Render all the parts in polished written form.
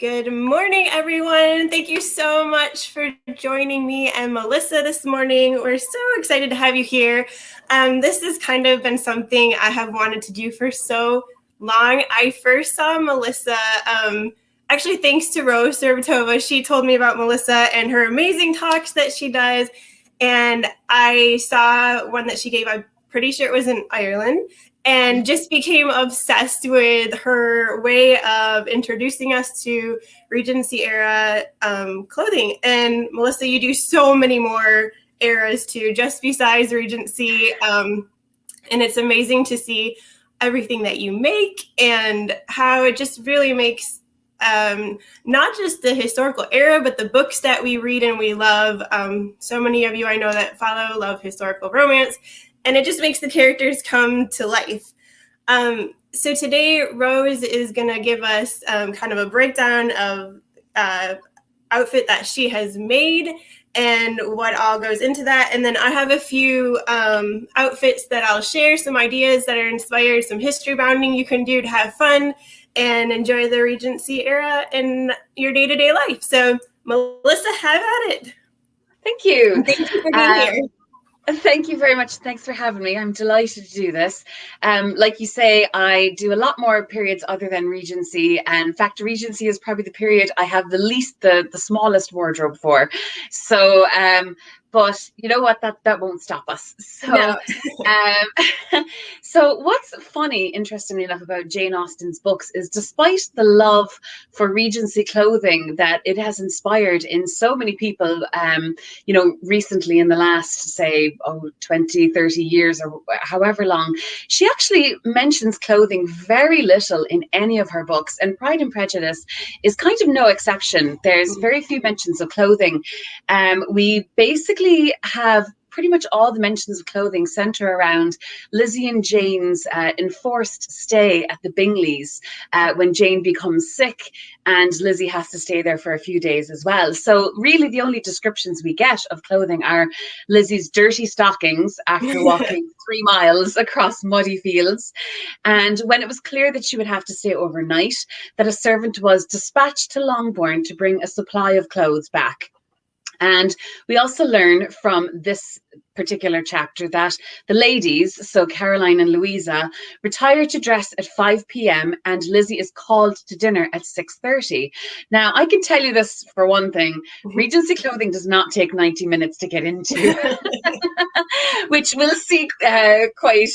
Good morning, everyone. Thank you so much for joining me and Melissa this morning. We're so excited to have you here. This has kind of been something I have wanted to do for so long. I first saw Melissa, actually thanks to Rose Serbatova. She told me about Melissa and her amazing talks that she does. And I saw one that she gave, I'm pretty sure it was in Ireland, and just became obsessed with her way of introducing us to Regency era clothing. And Melissa, you do so many more eras too, just besides Regency. And it's amazing to see everything that you make and how it just really makes not just the historical era, but the books that we read and we love. So many of you I know that follow love historical romance, and it just makes the characters come to life. So today, Rose is going to give us kind of a breakdown of outfit that she has made and what all goes into that. And then I have a few outfits that I'll share, some ideas that are inspired, some history bounding you can do to have fun and enjoy the Regency era in your day-to-day life. So Melissa, have at it. Thank you. Thank you for being here. Thank you very much. Thanks for having me. I'm delighted to do this. Like you say, I do a lot more periods other than Regency. And in fact, Regency is probably the period I have the smallest wardrobe for. So, but you know what? That won't stop us. So, No. So what's funny, interestingly enough, about Jane Austen's books is despite the love for Regency clothing that it has inspired in so many people, recently in the last, say, 20, 30 years or however long, she actually mentions clothing very little in any of her books. And Pride and Prejudice is kind of no exception. There's very few mentions of clothing. We basically have pretty much all the mentions of clothing center around Lizzie and Jane's enforced stay at the Bingleys when Jane becomes sick and Lizzie has to stay there for a few days as well. So really the only descriptions we get of clothing are Lizzie's dirty stockings after walking 3 miles across muddy fields. And when it was clear that she would have to stay overnight, that a servant was dispatched to Longbourn to bring a supply of clothes back. And we also learn from this particular chapter that the ladies, so Caroline and Louisa, retire to dress at 5 p.m. and Lizzie is called to dinner at 6:30. Now, I can tell you this for one thing, Regency clothing does not take 90 minutes to get into, which we'll see quite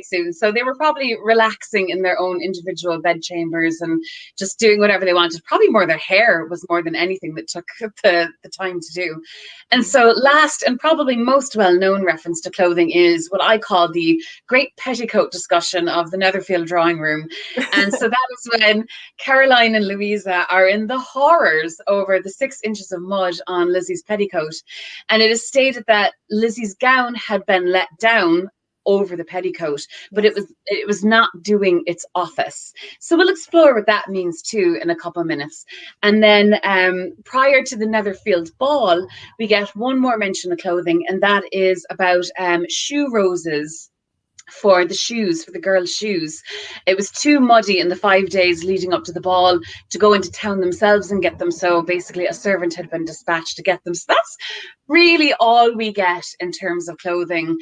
soon. So they were probably relaxing in their own individual bedchambers and just doing whatever they wanted. Probably more their hair was more than anything that took the time to do. And so last and probably most well-known reference to clothing is what I call the great petticoat discussion of the Netherfield drawing room. And so that is when Caroline and Louisa are in the horrors over the 6 inches of mud on Lizzie's petticoat. And it is stated that Lizzie's gown had been let down over the petticoat, but it was not doing its office. So we'll explore what that means too in a couple of minutes. And then prior to the Netherfield ball, we get one more mention of clothing, and that is about shoe roses for the girls' shoes. It was too muddy in the 5 days leading up to the ball to go into town themselves and get them. So basically a servant had been dispatched to get them. So that's really all we get in terms of clothing.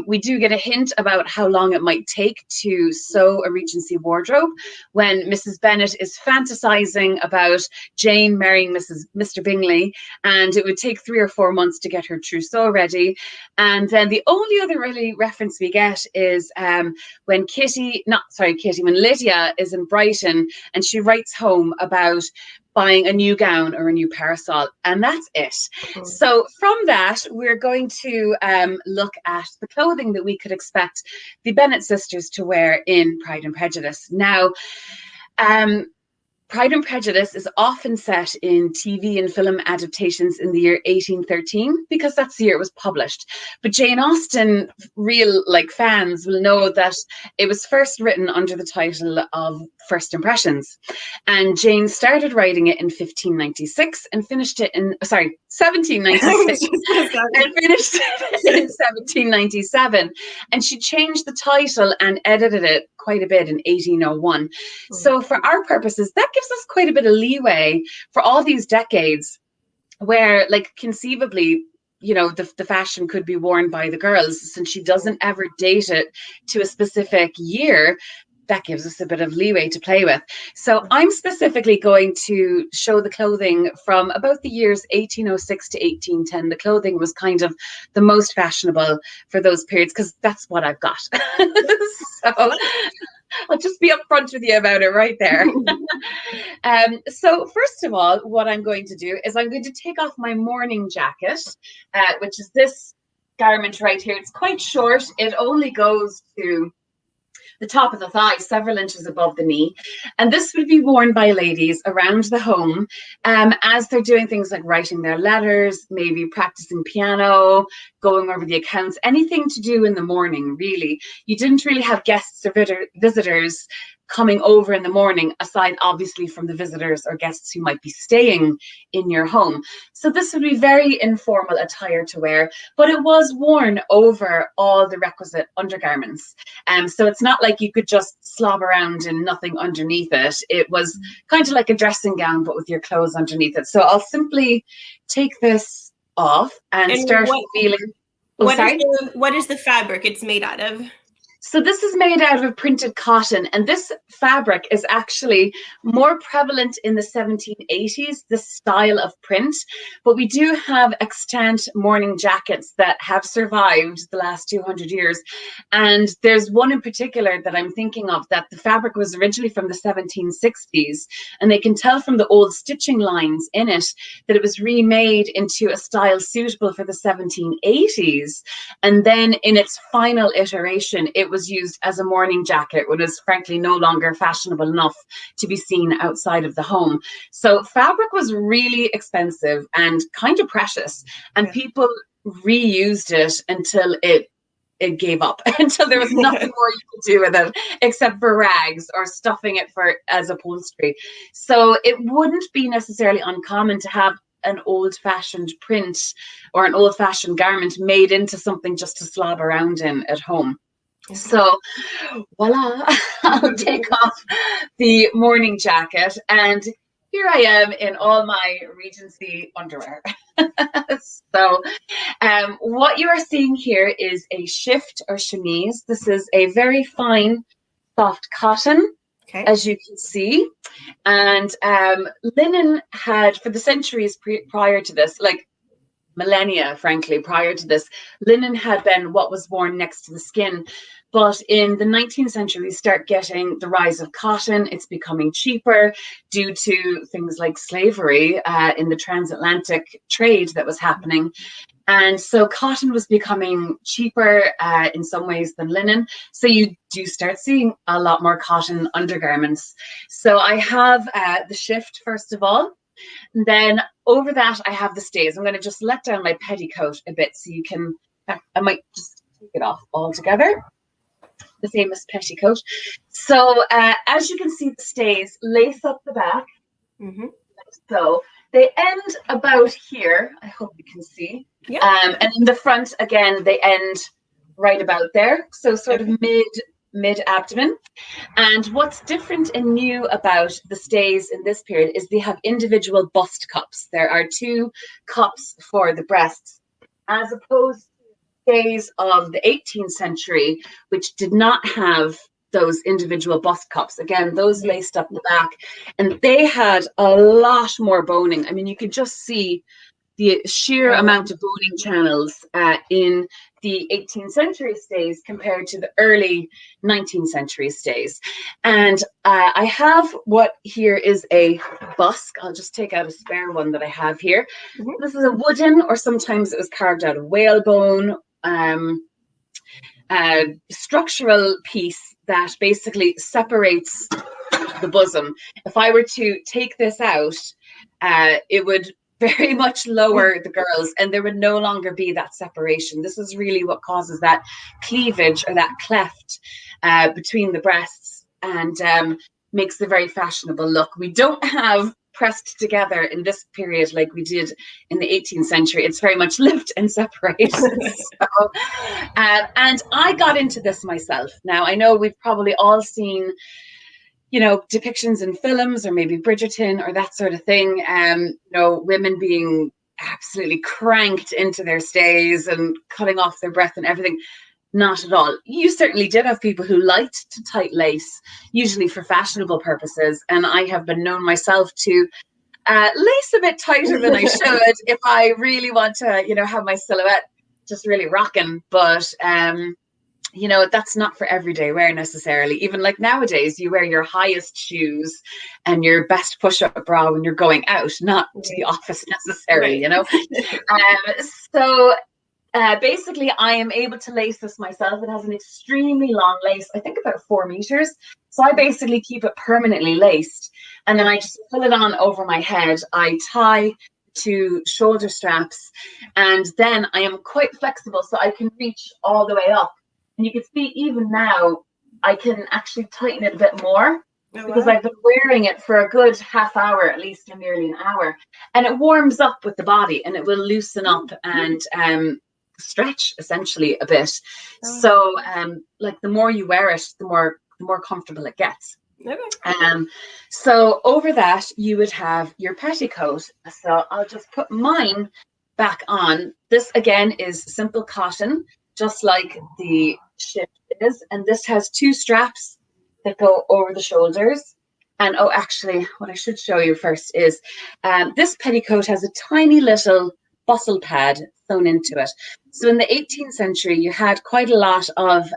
We do get a hint about how long it might take to sew a Regency wardrobe when Mrs. Bennet is fantasizing about Jane marrying Mr. Bingley, and it would take 3 or 4 months to get her trousseau ready. And then the only other really reference we get is when Lydia is in Brighton and she writes home about buying a new gown or a new parasol, and that's it. So from that, we're going to look at the clothing that we could expect the Bennet sisters to wear in Pride and Prejudice. Now, Pride and Prejudice is often set in TV and film adaptations in the year 1813 because that's the year it was published. But Jane Austen, real fans will know that it was first written under the title of First Impressions. And Jane started writing it in 1596 and finished it in, 1796 and finished it in 1797. And she changed the title and edited it quite a bit in 1801. So for our purposes, that gives us quite a bit of leeway for all these decades where, like, conceivably, you know, the fashion could be worn by the girls, since she doesn't ever date it to a specific year. That gives us a bit of leeway to play with. So I'm specifically going to show the clothing from about the years 1806 to 1810. The clothing was kind of the most fashionable for those periods, because that's what I've got. So I'll just be upfront with you about it right there. So first of all, what I'm going to do is I'm going to take off my morning jacket, which is this garment right here. It's quite short. It only goes to the top of the thigh, several inches above the knee. And this would be worn by ladies around the home as they're doing things like writing their letters, maybe practicing piano, going over the accounts, anything to do in the morning, really. You didn't really have guests or visitors coming over in the morning, aside obviously from the visitors or guests who might be staying in your home. So this would be very informal attire to wear, but it was worn over all the requisite undergarments. So it's not like you could just slob around in nothing underneath it. It was kind of like a dressing gown, but with your clothes underneath it. So I'll simply take this off and start feeling. What is the fabric it's made out of? So this is made out of printed cotton, and this fabric is actually more prevalent in the 1780s, this style of print. But we do have extant morning jackets that have survived the last 200 years. And there's one in particular that I'm thinking of that the fabric was originally from the 1760s. And they can tell from the old stitching lines in it that it was remade into a style suitable for the 1780s. And then in its final iteration, it was used as a morning jacket when it was frankly no longer fashionable enough to be seen outside of the home. So fabric was really expensive and kind of precious, and people reused it until it gave up, until there was nothing more you could do with it except for rags or stuffing it as upholstery. So it wouldn't be necessarily uncommon to have an old-fashioned print or an old-fashioned garment made into something just to slob around in at home. So voila, I'll take off the morning jacket, and here I am in all my Regency underwear. So what you are seeing here is a shift or chemise. This is a very fine, soft cotton, as you can see. And linen had, for the centuries prior to this, like millennia, frankly, prior to this, linen had been what was worn next to the skin. But in the 19th century, we start getting the rise of cotton. It's becoming cheaper due to things like slavery in the transatlantic trade that was happening. And so cotton was becoming cheaper in some ways than linen. So you do start seeing a lot more cotton undergarments. So I have the shift, first of all. And then over that, I have the stays. I'm going to just let down my petticoat a bit so you can, I might just take it off altogether. The famous petticoat. So as you can see, the stays lace up the back. So they end about here. I hope you can see. And in the front, again, they end right about there. So sort of mid abdomen. And what's different and new about the stays in this period is they have individual bust cups. There are 2 cups for the breasts, as opposed to stays of the 18th century, which did not have those individual bust cups. Again, those laced up the back, and they had a lot more boning. I mean, you could just see the sheer amount of boning channels in the 18th century stays compared to the early 19th century stays. And I have what here is a busk. I'll just take out a spare one that I have here. This is a wooden, or sometimes it was carved out of whalebone, structural piece that basically separates the bosom. If I were to take this out, it would very much lower the girls, and there would no longer be that separation. This is really what causes that cleavage or that cleft between the breasts, and makes the very fashionable look. We don't have pressed together in this period like we did in the 18th century. It's very much lift and separate. So, and I got into this myself. Now, I know we've probably all seen depictions in films, or maybe Bridgerton or that sort of thing. Women being absolutely cranked into their stays and cutting off their breath and everything. Not at all. You certainly did have people who liked to tight lace, usually for fashionable purposes. And I have been known myself to lace a bit tighter than I should if I really want to, have my silhouette just really rocking. But, that's not for everyday wear necessarily. Even like nowadays, you wear your highest shoes and your best push-up bra when you're going out, not to the office necessarily, So basically, I am able to lace this myself. It has an extremely long lace, I think about 4 meters. So I basically keep it permanently laced. And then I just pull it on over my head. I tie to shoulder straps. And then I am quite flexible, so I can reach all the way up. And you can see even now, I can actually tighten it a bit more. Because I've been wearing it for a good half hour, at least, or nearly an hour. And it warms up with the body, and it will loosen up and stretch essentially a bit. So the more you wear it, the more comfortable it gets. So over that you would have your petticoat. So I'll just put mine back on. This again is simple cotton, just like the shift is, and this has 2 straps that go over the shoulders. And actually what I should show you first is this petticoat has a tiny little bustle pad sewn into it. So in the 18th century, you had quite a lot of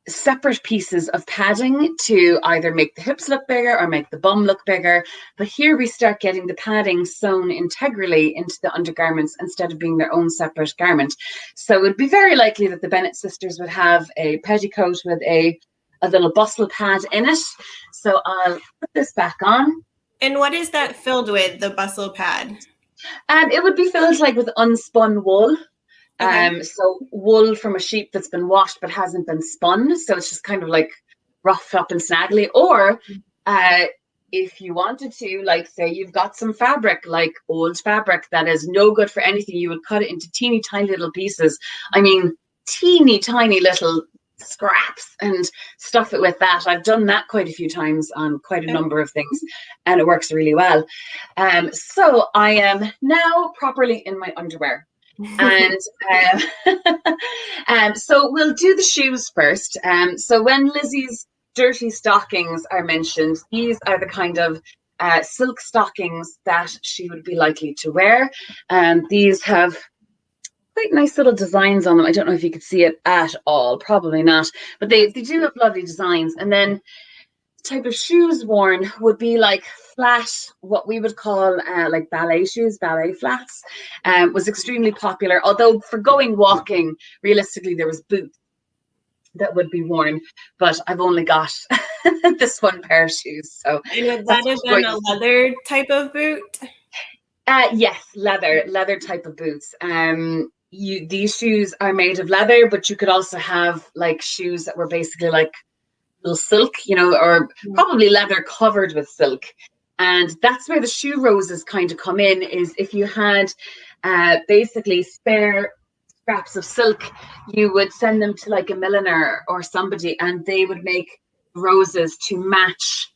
separate pieces of padding to either make the hips look bigger or make the bum look bigger. But here we start getting the padding sewn integrally into the undergarments instead of being their own separate garment. So it would be very likely that the Bennet sisters would have a petticoat with a little bustle pad in it. So I'll put this back on. And what is that filled with, the bustle pad? It would be filled like with unspun wool. Okay. So wool from a sheep that's been washed but hasn't been spun. So it's just kind of like roughed up and snaggly. Or if you wanted to, like say you've got some fabric, like old fabric that is no good for anything, you would cut it into teeny tiny little pieces. I mean, teeny tiny little scraps and stuff it with that. I've done that quite a few times on quite a number of things, and it works really well. So I am now properly in my underwear. And so we'll do the shoes first. So when Lizzie's dirty stockings are mentioned, these are the kind of silk stockings that she would be likely to wear. These have quite nice little designs on them. I don't know if you could see it at all, probably not, but they do have lovely designs. And then the type of shoes worn would be like flat, what we would call like ballet shoes, ballet flats, was extremely popular. Although for going walking, realistically, there was boots that would be worn, but I've only got this one pair of shoes. So and would that have been a leather type of boot? Yes, leather type of boots. These shoes are made of leather, but you could also have like shoes that were basically like little silk, or probably leather covered with silk. And that's where the shoe roses kind of come in, is if you had basically spare scraps of silk, you would send them to like a milliner or somebody, and they would make roses to match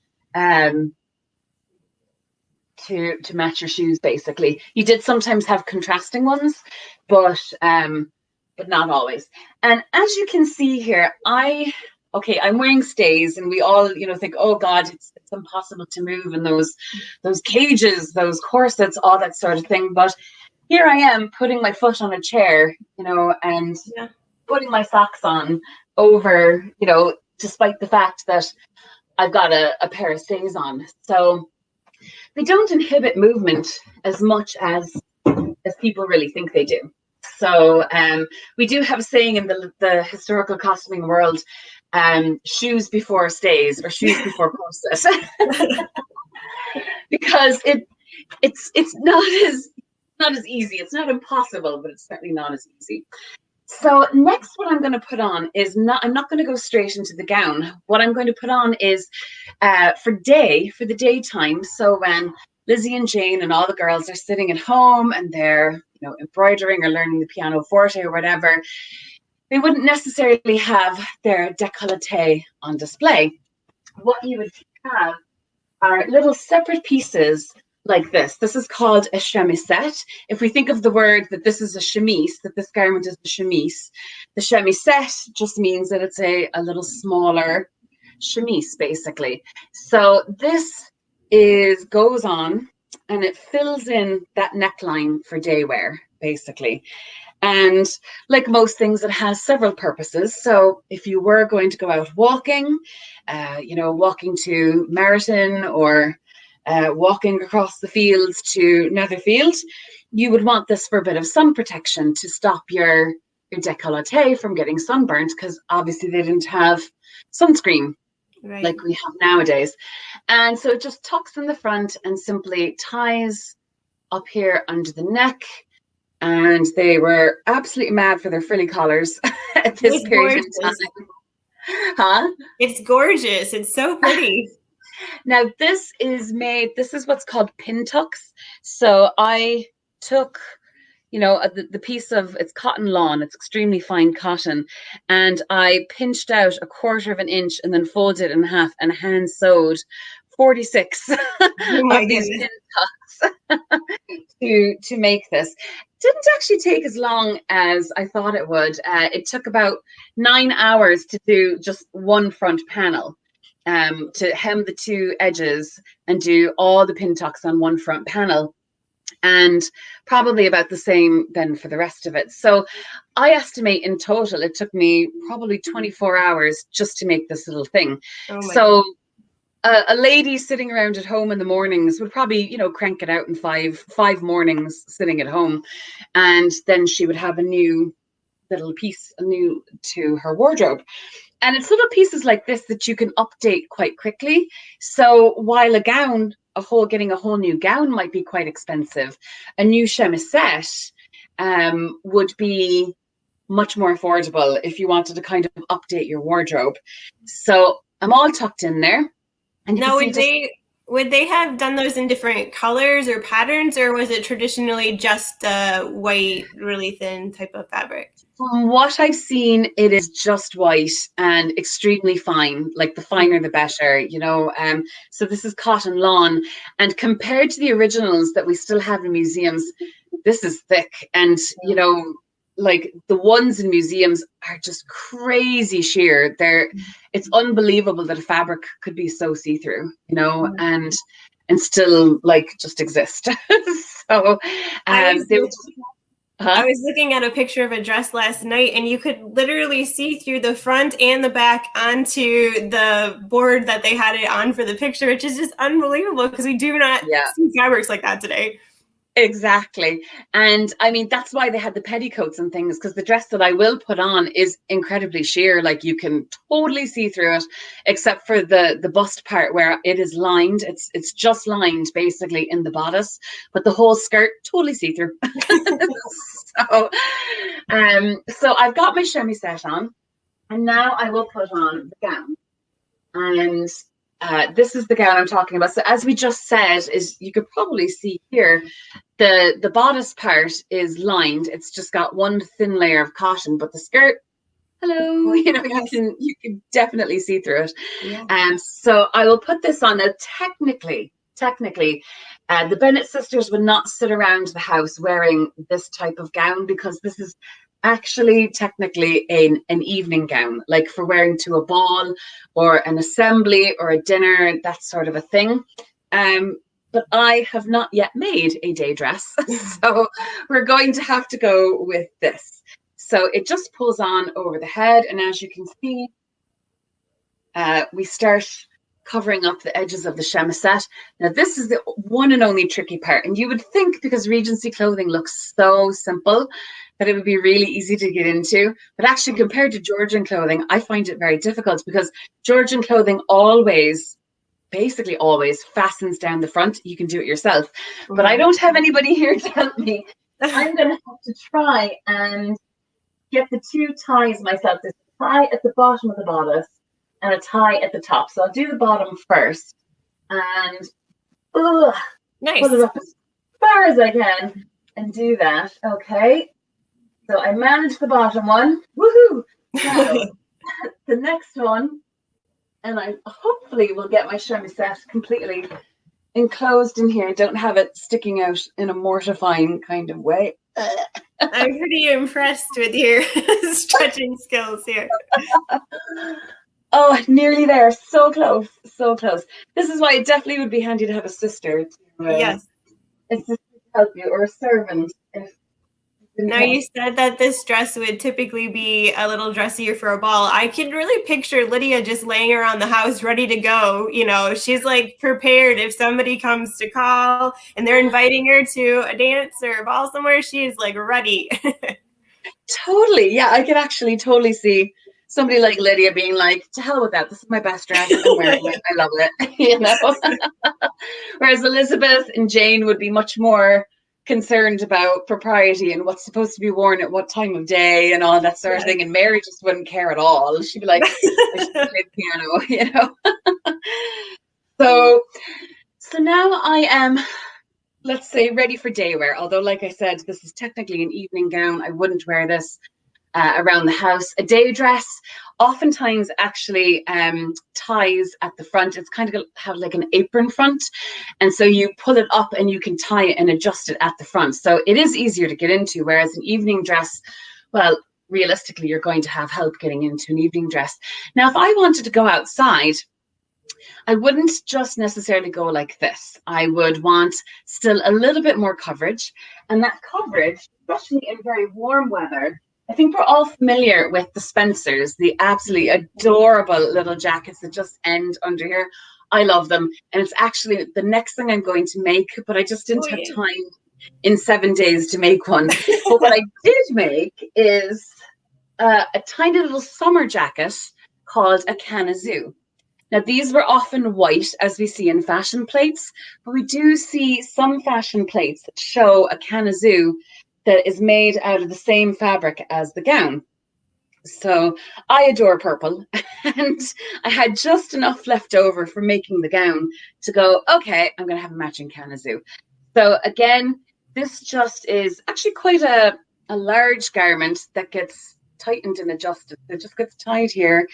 to match your shoes. Basically, you did sometimes have contrasting ones, but not always. And as you can see here, I'm wearing stays, and we all think, oh God, it's impossible to move in those cages, those corsets, all that sort of thing. But here I am putting my foot on a chair, and putting my socks on over, despite the fact that I've got a pair of stays on. So they don't inhibit movement as much as people really think they do. So we do have a saying in the historical costuming world, shoes before stays, or shoes before corsets, because it's not as easy. It's not impossible, but it's certainly not as easy. So next, what I'm going to put on is I'm not going to go straight into the gown. What I'm going to put on is for the daytime. So when Lizzie and Jane and all the girls are sitting at home and they're embroidering or learning the pianoforte or whatever, they wouldn't necessarily have their décolleté on display. what you would have are little separate pieces like this. This is called a chemisette. If we think of the word that this is a chemise, that this garment is the chemise, the chemisette just means that it's a little smaller chemise, basically. So this goes on and it fills in that neckline for day wear, basically. And like most things, it has several purposes. So if you were going to go out walking, walking to Meriton or walking across the fields to Netherfield, you would want this for a bit of sun protection to stop your décolleté from getting sunburnt, because obviously they didn't have sunscreen like we have nowadays. And so it just tucks in the front and simply ties up here under the neck. And they were absolutely mad for their frilly collars at this period in time. Huh? It's gorgeous. It's so pretty. Now, this is what's called pin tucks. So I took, the piece of, it's cotton lawn, it's extremely fine cotton, and I pinched out 1/4 of an inch and then folded it in half and hand sewed 46 of these pin tucks to make this. Didn't actually take as long as I thought it would. It took about 9 hours to do just one front panel, to hem the two edges and do all the pin tucks on one front panel, and probably about the same then for the rest of it. So I estimate in total it took me probably 24 hours just to make this little thing. So a lady sitting around at home in the mornings would probably, crank it out in five mornings sitting at home. And then she would have a new little piece, new to her wardrobe. And it's little pieces like this that you can update quite quickly. So while getting a whole new gown might be quite expensive, a new chemisette would be much more affordable if you wanted to kind of update your wardrobe. So I'm all tucked in there. And now, would they have done those in different colors or patterns, or was it traditionally just a white, really thin type of fabric? From what I've seen, it is just white and extremely fine, like the finer the better, so this is cotton lawn, and compared to the originals that we still have in museums, this is thick. And like the ones in museums are just crazy sheer. It's unbelievable that a fabric could be so see-through, and still like just exist. So I was looking at a picture of a dress last night, and you could literally see through the front and the back onto the board that they had it on for the picture, which is just unbelievable because we do not see fabrics like that today. Exactly. And I mean, that's why they had the petticoats and things, because the dress that I will put on is incredibly sheer. Like you can totally see through it, except for the bust part where it is lined. It's just lined basically in the bodice, but the whole skirt totally see through. So I've got my chemisette on, and now I will put on the gown. And this is the gown I'm talking about. So as we just said, is you could probably see here, the bodice part is lined. It's just got one thin layer of cotton, but the skirt, hello, you can definitely see through it. Yeah. And so I will put this on. Now, technically, the Bennet sisters would not sit around the house wearing this type of gown, because this is actually technically an evening gown, like for wearing to a ball or an assembly or a dinner, that sort of a thing. But I have not yet made a day dress, so we're going to have to go with this. So it just pulls on over the head, and as you can see, we start covering up the edges of the chemisette. Now, this is the one and only tricky part, and you would think, because Regency clothing looks so simple, that it would be really easy to get into. But actually, compared to Georgian clothing, I find it very difficult, because Georgian clothing basically always fastens down the front. You can do it yourself. But I don't have anybody here to help me. I'm going to have to try and get the two ties myself. There's a tie at the bottom of the bodice and a tie at the top. So I'll do the bottom first. And nice. Put it up as far as I can and do that. Okay. So I managed the bottom one. Woohoo! Now, the next one and I hopefully will get my chemisette completely enclosed in here. Don't have it sticking out in a mortifying kind of way. I'm pretty impressed with your stretching skills here. Oh, nearly there. So close. So close. This is why it definitely would be handy to have a sister to Yes. assist you to help you, or a servant if you didn't Now, want. you said that this dress would typically be a little dressier for a ball. I can really picture Lydia just laying around the house ready to go. You know, she's like prepared if somebody comes to call and they're inviting her to a dance or a ball somewhere, she's like ready. Totally. Yeah, I could actually totally see somebody like Lydia being like, to hell with that. This is my best dress. I'm wearing it. I love it. You know? Whereas Elizabeth and Jane would be much more concerned about propriety and what's supposed to be worn at what time of day and all that sort of Yes. thing. And Mary just wouldn't care at all. She'd be like, I should play the piano, you know? So now I am, let's say, ready for day wear. Although, like I said, this is technically an evening gown. I wouldn't wear this around the house. A day dress oftentimes actually ties at the front. It's kind of have like an apron front, and so you pull it up and you can tie it and adjust it at the front, so it is easier to get into. Whereas an evening dress, well, realistically you're going to have help getting into an evening dress. Now if I wanted to go outside, I wouldn't just necessarily go like this. I would want still a little bit more coverage, and that coverage, especially in very warm weather, I think we're all familiar with the Spencers, the absolutely adorable little jackets that just end under here. I love them. And it's actually the next thing I'm going to make, but I just didn't have time in 7 days to make one. But what I did make is a tiny little summer jacket called a canizou. Now, these were often white, as we see in fashion plates, but we do see some fashion plates that show a canizou that is made out of the same fabric as the gown. So I adore purple, and I had just enough left over for making the gown to go, okay, I'm going to have a matching canizou. So again, this just is actually quite a large garment that gets tightened and adjusted. So it just gets tied here,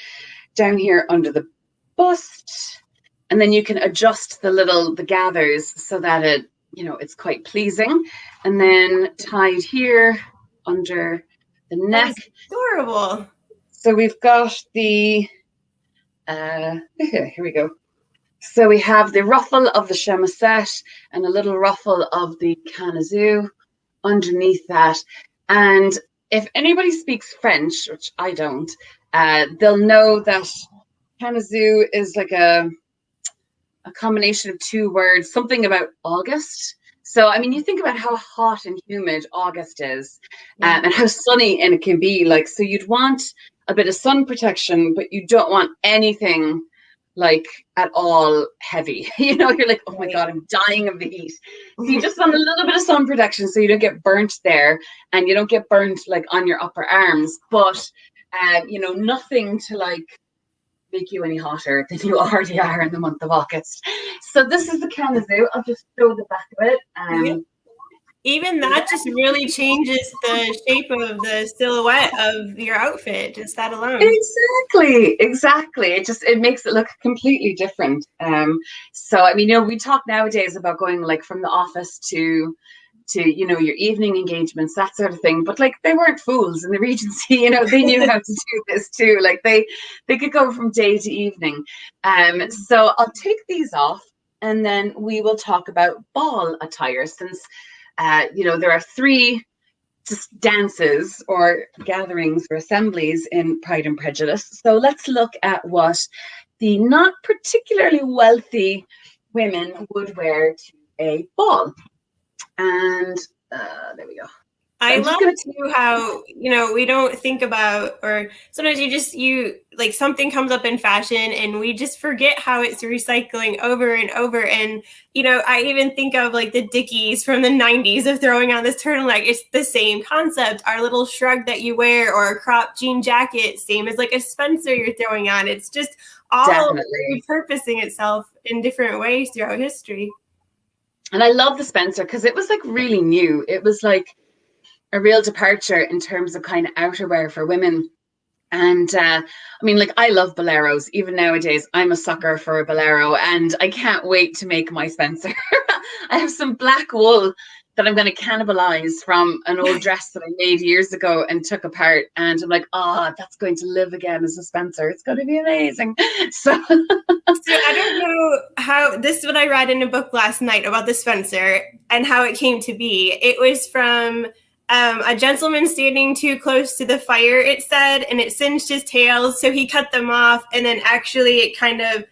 down here under the bust, and then you can adjust the gathers so that it's quite pleasing, and then tied here under the neck. Adorable. So we've got the here we go. So we have the ruffle of the chemisette and a little ruffle of the canizou underneath that. And if anybody speaks French, which I don't, they'll know that canizou is like a combination of two words, something about August. So, I mean, you think about how hot and humid August is, and how sunny and it can be. Like, so you'd want a bit of sun protection, but you don't want anything like at all heavy. You know, you're like, oh my God, I'm dying of the heat. So you just want a little bit of sun protection so you don't get burnt there, and you don't get burnt like on your upper arms, but nothing to like make you any hotter than you already are in the month of August. So this is the canizou. I'll just show the back of it. Even that just really changes the shape of the silhouette of your outfit, just that alone. Exactly. It makes it look completely different. So I mean, we talk nowadays about going like from the office to your evening engagements, that sort of thing, but like they weren't fools in the Regency. They knew how to do this too. Like they could go from day to evening. So I'll take these off, and then we will talk about ball attire, since there are 3 just dances or gatherings or assemblies in Pride and Prejudice. So let's look at what the not particularly wealthy women would wear to a ball. And there we go. I love too how, we don't think about, or sometimes you like something comes up in fashion and we just forget how it's recycling over and over. And, I even think of like the Dickies from the 90s of throwing on this turtleneck. It's the same concept. Our little shrug that you wear, or a cropped jean jacket, same as like a Spencer you're throwing on. It's just all repurposing itself in different ways throughout history. And I love the Spencer because it was like really new. It was like a real departure in terms of kind of outerwear for women. And I mean, like, I love boleros. Even nowadays, I'm a sucker for a bolero, and I can't wait to make my Spencer. I have some black wool that I'm going to cannibalize from an old dress that I made years ago and took apart. And I'm like, oh, that's going to live again as a Spencer. It's going to be amazing. So, So I don't know how this is what I read in a book last night about the Spencer and how it came to be. It was from a gentleman standing too close to the fire, it said, and it singed his tails, so he cut them off, and then actually it kind of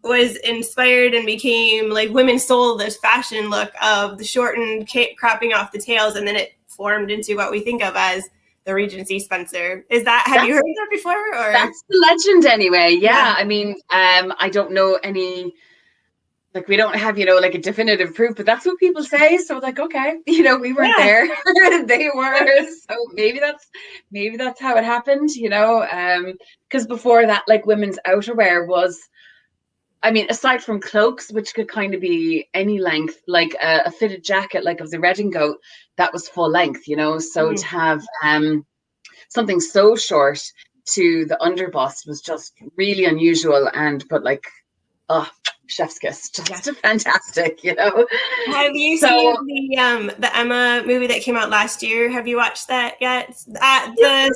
was inspired and became like women stole this fashion look of the shortened cropping off the tails, and then it formed into what we think of as the Regency Spencer. Is that, have you heard that before? Or that's the legend anyway. Yeah. I mean, I don't know any, like, we don't have, like a definitive proof, but that's what people say. So like, okay, we weren't there. They were. So maybe that's how it happened, because before that, like, women's outerwear was, I mean, aside from cloaks, which could kind of be any length, like a fitted jacket, like of the redingote, that was full length, so to have something so short to the underbust was just really unusual. But like, oh, chef's kiss, just fantastic, Have you seen the Emma movie that came out last year? Have you watched that yet? The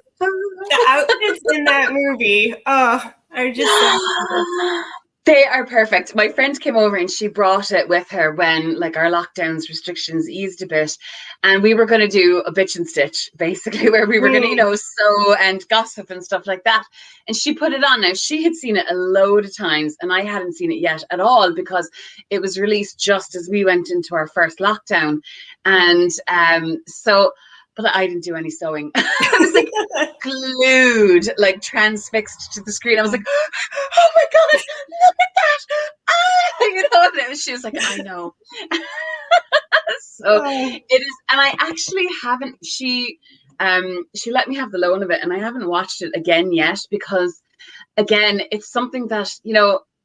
outfits in that movie, are just so they are perfect. My friend came over and she brought it with her when, like, our lockdowns restrictions eased a bit, and we were going to do a bitch and stitch, basically, where we were going to, sew and gossip and stuff like that. And she put it on. Now, she had seen it a load of times, and I hadn't seen it yet at all because it was released just as we went into our first lockdown. And but I didn't do any sewing. I was like glued, like transfixed to the screen. I was like, oh my God, look at that. And she was like, I know. So it is, and I actually haven't, she let me have the loan of it, and I haven't watched it again yet because, again, it's something that,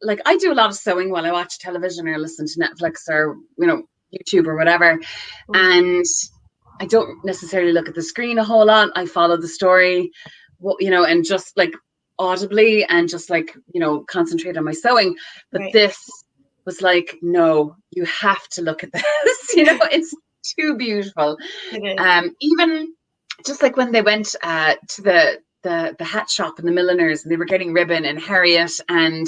like, I do a lot of sewing while I watch television or listen to Netflix or, YouTube or whatever. And I don't necessarily look at the screen a whole lot. I follow the story, and just like audibly and just like, concentrate on my sewing. But this was like, no, you have to look at this. It's too beautiful. Even just like when they went to the hat shop and the milliners, and they were getting ribbon, and Harriet and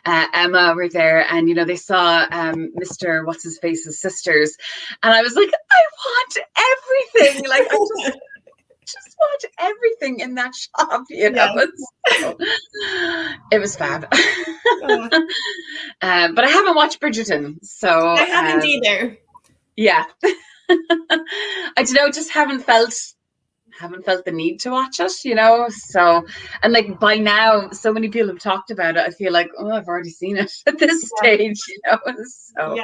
Emma were there, and they saw Mr. what's his face's sisters, and I was like, I want everything. Like, I just want everything in that shop, So, it was fab. But I haven't watched Bridgerton, so I haven't either. Yeah. I don't know, just haven't felt the need to watch it, so, and like by now so many people have talked about it, I feel like, I've already seen it at this stage, so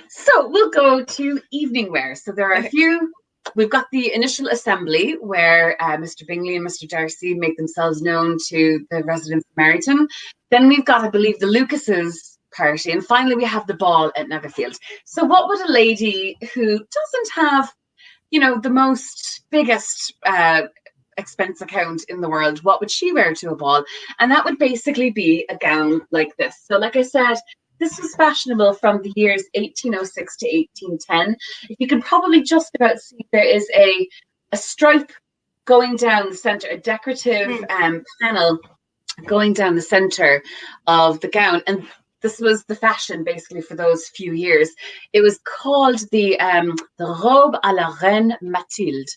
so we'll go to evening wear. So there are a few. We've got the initial assembly where Mr. Bingley and Mr. Darcy make themselves known to the residents of Meryton. Then we've got, I believe, the Lucas's party, and finally we have the ball at Netherfield. So what would a lady who doesn't have the most biggest expense account in the world, what would she wear to a ball? And that would basically be a gown like this. So like I said, this was fashionable from the years 1806 to 1810. You can probably just about see there is a stripe going down the center, a decorative panel going down the center of the gown. And this was the fashion basically for those few years. It was called the robe à la reine Mathilde.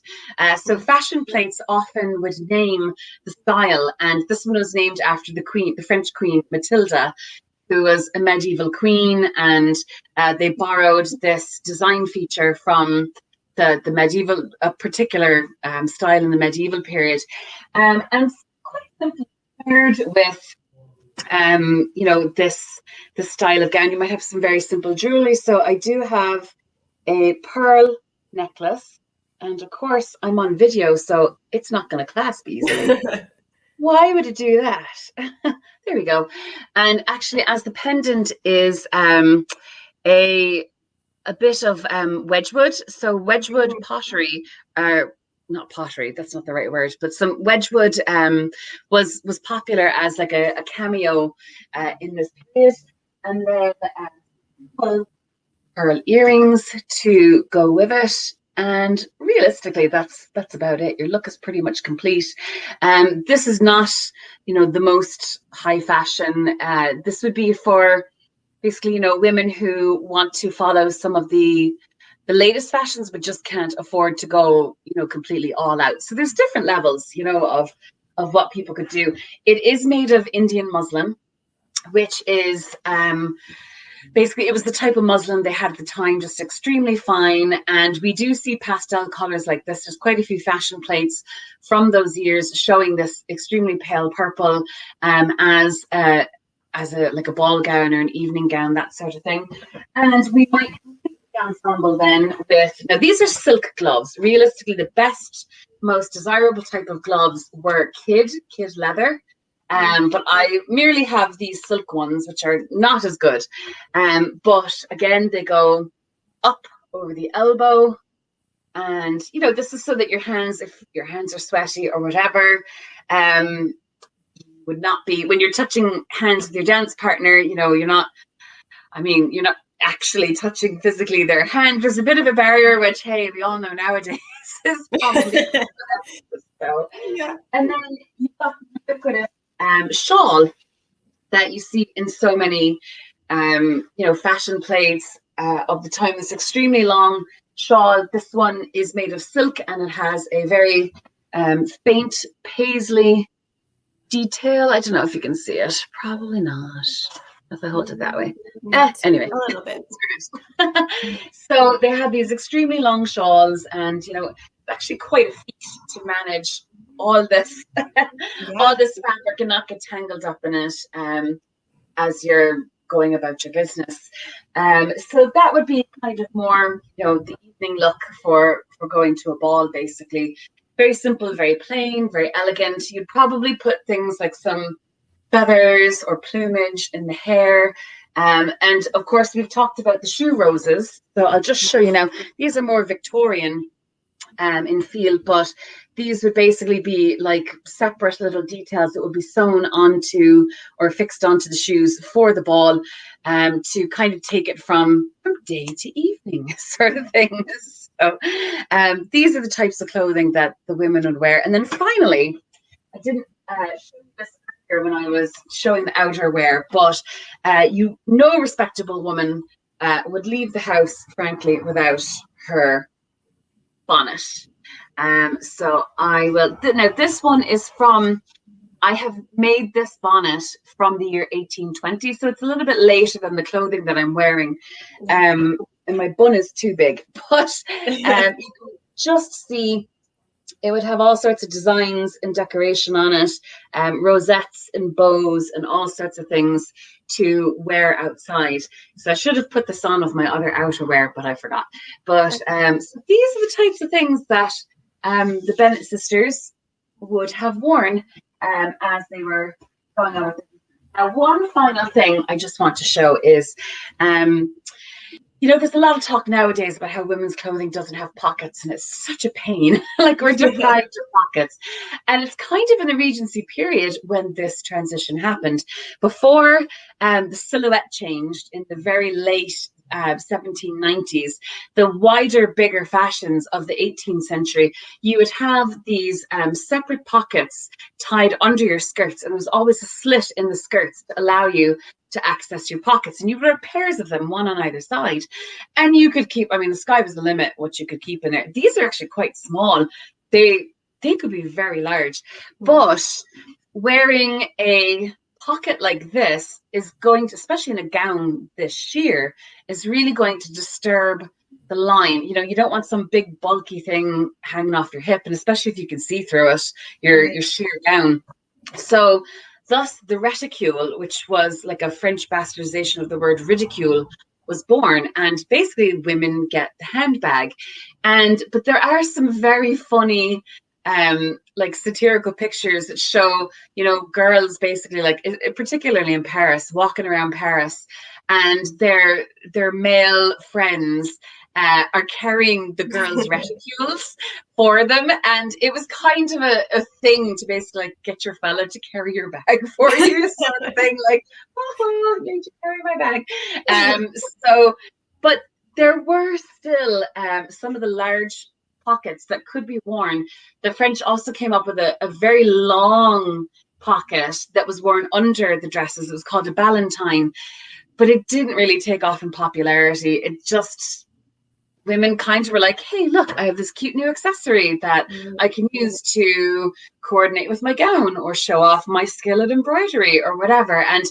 So fashion plates often would name the style, and this one was named after the French queen Matilda, who was a medieval queen, and they borrowed this design feature from the medieval, a particular style in the medieval period, and quite simply paired with this style of gown. You might have some very simple jewelry. So I do have a pearl necklace, and of course I'm on video, so it's not going to clasp easily. Why would it do that? There we go. And actually, as the pendant is a bit of Wedgwood. So Wedgwood pottery are not pottery, that's not the right word, but some Wedgwood was popular as like a cameo in this period. And then pearl earrings to go with it. And realistically, that's about it. Your look is pretty much complete. This is not, the most high fashion. This would be for basically, women who want to follow some of the latest fashions, but just can't afford to go, completely all out. So there's different levels, of what people could do. It is made of Indian muslin, which is basically, it was the type of muslin they had at the time, just extremely fine. And we do see pastel colors like this. There's quite a few fashion plates from those years showing this extremely pale purple as a like a ball gown or an evening gown, that sort of thing. And we might complete the ensemble then with, now these are silk gloves. Realistically, the best, most desirable type of gloves were kid leather. But I merely have these silk ones, which are not as good. But again, they go up over the elbow. And, this is so that your hands, if your hands are sweaty or whatever, would not be, when you're touching hands with your dance partner, you're not actually touching physically their hand. There's a bit of a barrier, which, hey, we all know nowadays is probably so. Yeah. And then you've got the ubiquitous shawl that you see in so many fashion plates of the time. This extremely long shawl. This one is made of silk and it has a very faint paisley detail. I don't know if you can see it. Probably not if I hold it that way. Anyway, a little bit. So they have these extremely long shawls, and it's actually quite a feat to manage all this all this fabric and not get tangled up in it as you're going about your business. So that would be kind of more the evening look for going to a ball. Basically very simple, very plain, very elegant. You'd probably put things like some feathers or plumage in the hair. And of course we've talked about the shoe roses, so I'll just show you now. These are more Victorian in feel, but these would basically be like separate little details that would be sewn onto or fixed onto the shoes for the ball, to kind of take it from day to evening sort of thing. So these are the types of clothing that the women would wear. And then finally, I didn't show this earlier when I was showing the outerwear, but no respectable woman would leave the house, frankly, without her bonnet. So I will, now this one is from, I have made this bonnet from the year 1820, so it's a little bit later than the clothing that I'm wearing. And my bun is too big, but you can just see it would have all sorts of designs and decoration on it, rosettes and bows and all sorts of things to wear outside. So I should have put this on with my other outerwear, but I forgot. But so these are the types of things that the Bennet sisters would have worn as they were going on with it. Now, one final thing I just want to show is there's a lot of talk nowadays about how women's clothing doesn't have pockets, and it's such a pain. Like, we're deprived of pockets. And it's kind of in the Regency period when this transition happened. Before the silhouette changed in the very late 1790s, the wider, bigger fashions of the 18th century, you would have these separate pockets tied under your skirts, and there was always a slit in the skirts to allow you to access your pockets, and you would have pairs of them, one on either side, and you could keep, the sky was the limit what you could keep in there. These are actually quite small. They could be very large, but wearing a pocket like this is going to, especially in a gown this sheer, is really going to disturb the line. You don't want some big bulky thing hanging off your hip, and especially if you can see through it, your sheer gown. So thus, the reticule, which was like a French bastardization of the word ridicule, was born, and basically women get the handbag. But there are some very funny like satirical pictures that show girls basically, like particularly in Paris, walking around Paris, and their male friends are carrying the girls' reticules for them. And it was kind of a thing to basically like get your fella to carry your bag for you, sort of thing. Like, oh, you need to carry my bag. But there were still some of the large pockets that could be worn. The French also came up with a very long pocket that was worn under the dresses. It was called a ballantine, but it didn't really take off in popularity. It just, women kind of were like, hey, look, I have this cute new accessory that I can use to coordinate with my gown or show off my skill at embroidery or whatever. And,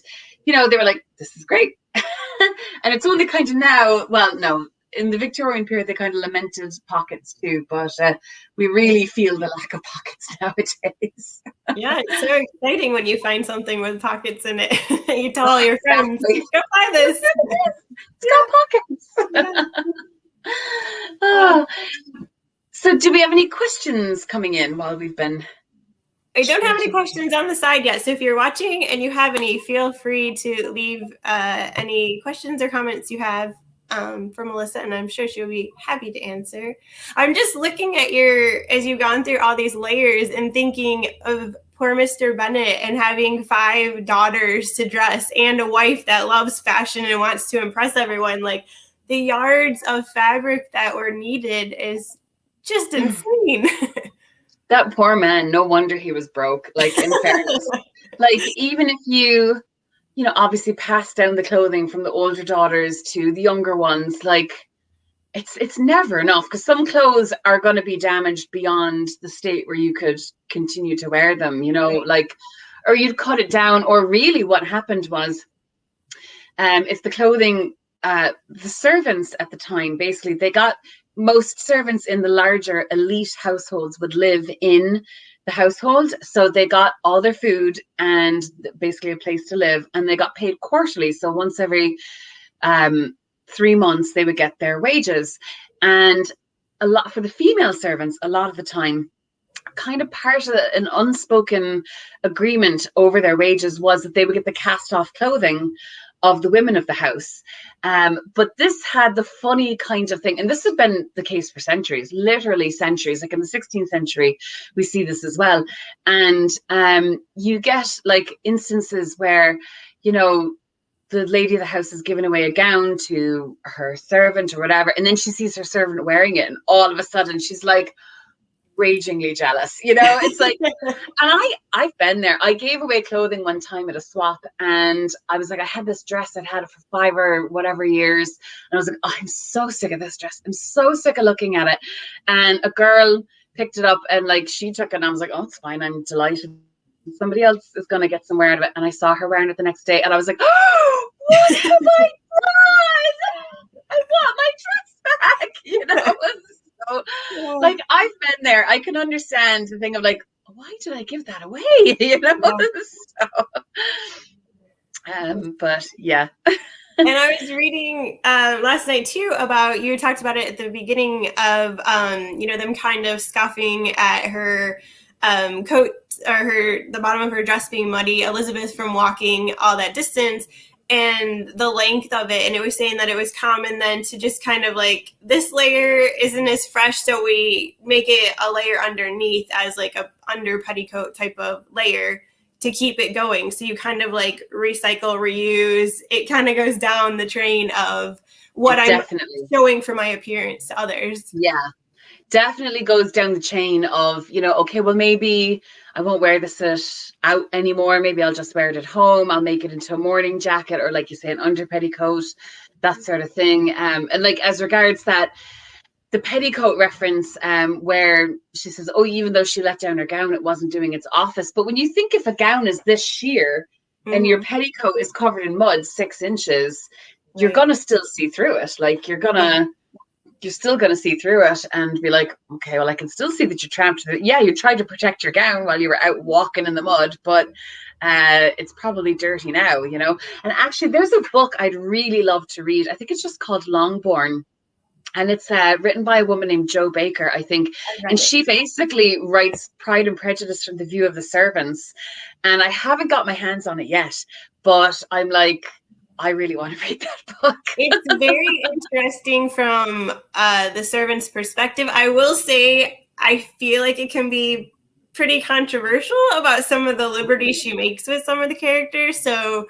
you know, they were like, this is great. And it's only kind of now, well, no, in the Victorian period, they kind of lamented pockets too, but we really feel the lack of pockets nowadays. Yeah, it's so exciting when you find something with pockets in it. You tell all your friends, go buy this. It's got pockets. Yeah. Oh. So do we have any questions coming in while we've been... I don't have any questions on the side yet. So if you're watching and you have any, feel free to leave any questions or comments you have for Melissa, and I'm sure she'll be happy to answer. I'm just looking at as you've gone through all these layers and thinking of poor Mr. Bennet and having 5 daughters to dress and a wife that loves fashion and wants to impress everyone. Like, the yards of fabric that were needed is just insane. That poor man, no wonder he was broke. Like, in fairness, like, even if you know, obviously pass down the clothing from the older daughters to the younger ones, like, it's never enough, because some clothes are going to be damaged beyond the state where you could continue to wear them, you know, like, or you'd cut it down. Or really what happened was, if the clothing, the servants at the time, basically, they got, most servants in the larger elite households would live in the household. So they got all their food and basically a place to live, and they got paid quarterly. So once every 3 months, they would get their wages. And a lot for the female servants, a lot of the time, kind of part of an unspoken agreement over their wages was that they would get the cast off clothing of the women of the house. But this had the funny kind of thing, and this has been the case for centuries, literally centuries. Like in the 16th century, we see this as well. And you get like instances where, you know, the lady of the house is giving away a gown to her servant or whatever, and then she sees her servant wearing it, and all of a sudden she's like ragingly jealous, you know. It's like, and I've been there. I gave away clothing one time at a swap, and I was like, I had this dress, I'd had it for 5 or whatever years, and I was like, oh, I'm so sick of this dress, I'm so sick of looking at it. And a girl picked it up, and like, she took it, and I was like, oh, it's fine, I'm delighted somebody else is going to get some wear out of it. And I saw her wearing it the next day, and I was like, oh, what have I done? I want my dress back, you know. So, like, I've been there. I can understand the thing of like, why did I give that away? You know. So, but yeah. And I was reading last night too about, you talked about it at the beginning of you know, them kind of scoffing at her coat, or the bottom of her dress being muddy, Elizabeth from walking all that distance, and the length of it. And it was saying that it was common then to just kind of like, this layer isn't as fresh, so we make it a layer underneath as like a under petticoat type of layer to keep it going. So you kind of like recycle, reuse. It kind of goes down the train of what I'm showing for my appearance to others. Yeah. Definitely goes down the chain of, you know, okay, well, maybe I won't wear this out anymore. Maybe I'll just wear it at home. I'll make it into a morning jacket, or like you say, an under petticoat, that sort of thing. And like, as regards that, the petticoat reference, where she says, oh, even though she let down her gown, it wasn't doing its office. But when you think, if a gown is this sheer and your petticoat is covered in mud 6 inches, you're going to still see through it. Like, you're still going to see through it and be like, okay, well, I can still see that you tramped it. Yeah, you tried to protect your gown while you were out walking in the mud, but it's probably dirty now, you know. And actually, there's a book I'd really love to read. I think it's just called Longbourn. And it's written by a woman named Jo Baker, I think. And she basically writes Pride and Prejudice from the view of the servants. And I haven't got my hands on it yet, but I'm like, I really want to read that book. It's very interesting from the servant's perspective. I will say, I feel like it can be pretty controversial about some of the liberties she makes with some of the characters. So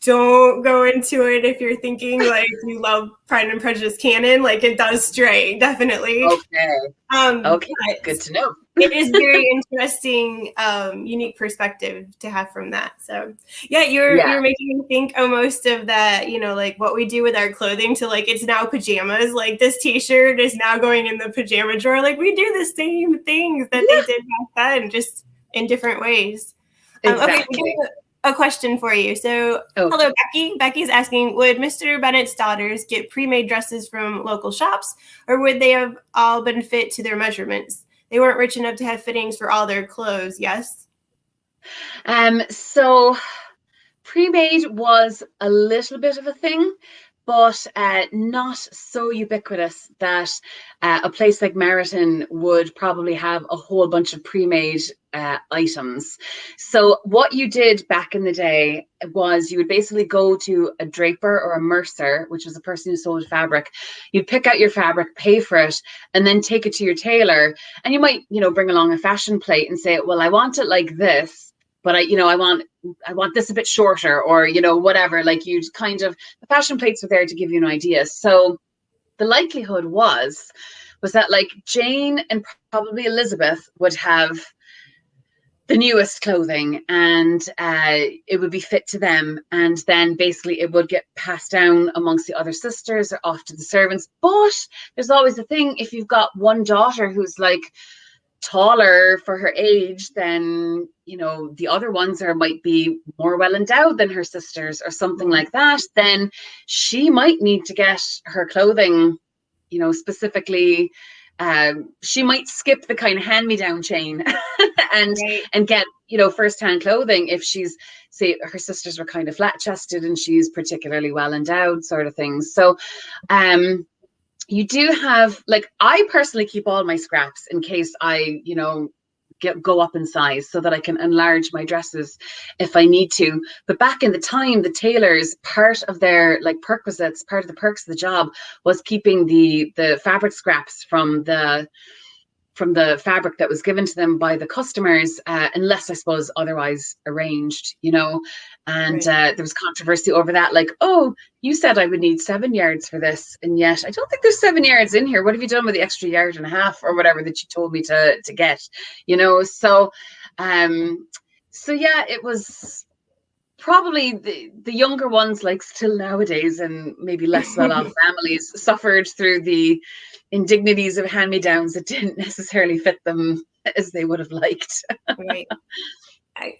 don't go into it if you're thinking like you love Pride and Prejudice canon. Like it does stray, definitely. Okay. Okay. But Good to know. it is very interesting, unique perspective to have from that. So yeah, you're making me think almost of that, you know, like what we do with our clothing to like it's now pajamas. Like this t-shirt is now going in the pajama drawer. Like we do the same things that they did back then, just in different ways. Exactly. Okay, a question for you. So hello, Becky. Becky's asking, would Mr. Bennet's daughters get pre-made dresses from local shops, or would they have all been fit to their measurements? They weren't rich enough to have fittings for all their clothes, yes? So pre-made was a little bit of a thing, but not so ubiquitous that a place like Meriton would probably have a whole bunch of pre-made items. So what you did back in the day was you would basically go to a draper or a mercer, which was a person who sold fabric. You'd pick out your fabric, pay for it, and then take it to your tailor. And you might, bring along a fashion plate and say, well, I want it like this, but I want this a bit shorter, or, whatever. Like you'd kind of, the fashion plates were there to give you an idea. So the likelihood was that like Jane and probably Elizabeth would have the newest clothing, and it would be fit to them. And then basically it would get passed down amongst the other sisters or off to the servants. But there's always a thing, if you've got one daughter who's like taller for her age, then the other ones might be more well endowed than her sisters or something like that, then she might need to get her clothing specifically. She might skip the kind of hand-me-down chain and get first-hand clothing if she's, say, her sisters were kind of flat-chested and she's particularly well endowed, sort of things. So you do have, like, I personally keep all my scraps in case I, go up in size so that I can enlarge my dresses if I need to. But back in the time, the tailors, part of their perquisites, part of the perks of the job was keeping the fabric scraps from the fabric that was given to them by the customers, unless I suppose otherwise arranged, and there was controversy over that, like, oh, you said I would need 7 yards for this, and yet I don't think there's 7 yards in here. What have you done with the extra yard and a half or whatever that you told me to get, so yeah, it was probably the younger ones, like still nowadays, and maybe less well-off families suffered through the indignities of hand-me-downs that didn't necessarily fit them as they would have liked. Right.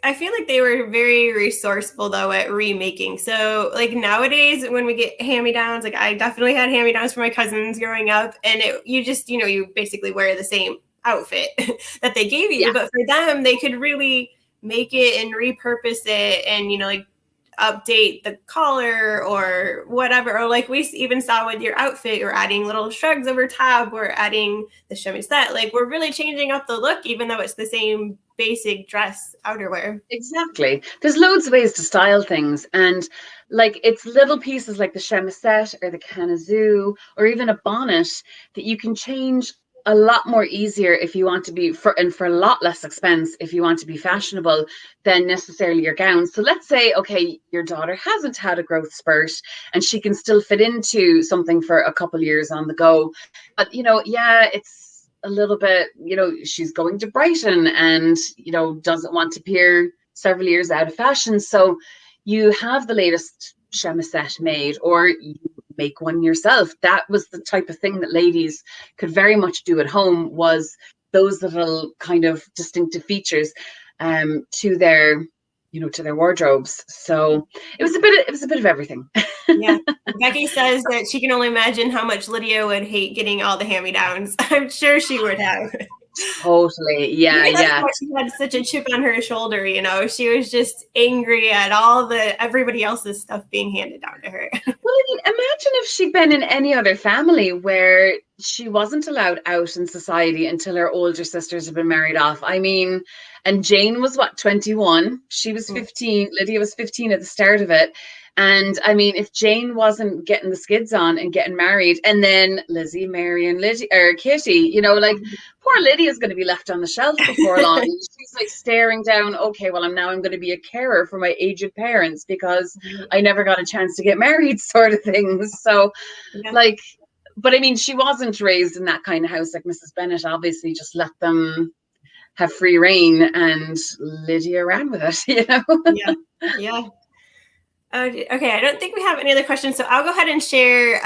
I feel like they were very resourceful though at remaking. So like nowadays when we get hand-me-downs, like I definitely had hand-me-downs for my cousins growing up, and you just, you basically wear the same outfit that they gave you. Yeah. But for them, they could really make it and repurpose it and, like update the collar or whatever. Or like we even saw with your outfit, we're adding little shrugs over top, we're adding the chemisette. Like we're really changing up the look, even though it's the same basic dress outerwear. Exactly. There's loads of ways to style things, and like it's little pieces like the chemisette or the canezou or even a bonnet that you can change a lot more easier if you want to be for a lot less expense if you want to be fashionable than necessarily your gowns. So let's say, okay, your daughter hasn't had a growth spurt and she can still fit into something for a couple years on the go, but it's a little bit, she's going to Brighton and doesn't want to appear several years out of fashion, so you have the latest chemisette made, or you make one yourself. That was the type of thing that ladies could very much do at home, was those little kind of distinctive features to their wardrobes. So it was a bit of everything. Yeah. Becky says that she can only imagine how much Lydia would hate getting all the hand-me-downs. I'm sure she would have. Totally. Yeah. She had such a chip on her shoulder, she was just angry at everybody else's stuff being handed down to her. Well, imagine if she'd been in any other family where she wasn't allowed out in society until her older sisters had been married off. I mean, and Jane was 21? She was 15. Lydia was 15 at the start of it. And I mean, if Jane wasn't getting the skids on and getting married, and then Lizzie, Mary, and Lydia or Kitty, you know, like poor Lydia is going to be left on the shelf before long. And she's like staring down, okay, well, I'm going to be a carer for my aged parents because I never got a chance to get married, sort of things. So, like, but I mean, she wasn't raised in that kind of house. Like Mrs. Bennet obviously just let them have free reign, and Lydia ran with it, you know? Yeah. Okay, I don't think we have any other questions, so I'll go ahead and share